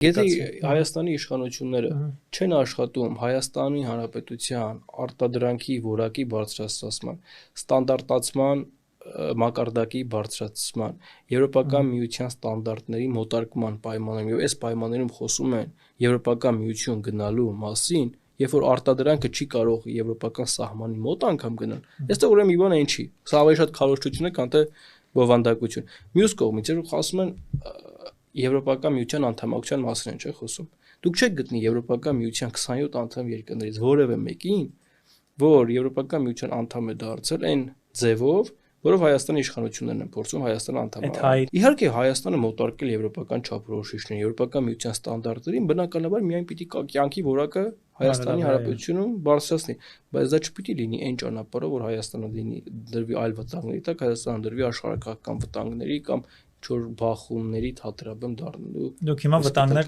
Եթե Հայաստանի իշխանությունները չեն աշխատում Հայաստանի Հանրապետության արտադրանքի որակի բարձրացման, ստանդարտացման մակարդակի բարձրացման, Եվրոպական միության ստանդարտների մոտարկման պայմաններում, եւ այս պայմաններում խոսում են Եվրոպական միություն գնալու մասին, երբ որ արտադրանքը չի կարող եվրոպական սահմանի մոտ անգամ գնալ, այստեղ ուրեմն մի բան այն չի։ Սա ավելի շատ քարոզչություն է, քան թե բովանդակություն։ Մյուս կողմից, երբ խոսում են Եվրոպական միության անդամակցության մասին են խոսում։ Դուք չեք գտնի Եվրոպական միության 27 անդամ երկրներից որևէ մեկին, որ Եվրոպական միության անդամ է դարձել այն ձևով, որով Հայաստանի իշխանություններն են փորձում Հայաստանը անդամ անել։ Իհարկե Հայաստանը մոտարկել եվրոպական չափորոշիչներ, Եվրոպական միության ստանդարտներին, բնականաբար միայն պիտի կյանքի որակը Հայաստանի Հանրապետությունում բարձրացնի, բայց դա չպիտի լինի այն ճանապարհով, որ Հայաստանը դրվի այլ վտանգների տակ, Հայաստանը դրվի աշխարհագրական վտանգների կամ չոր բախումների թատերաբեմ դառնալու։ Դուք հիմա վտանգներ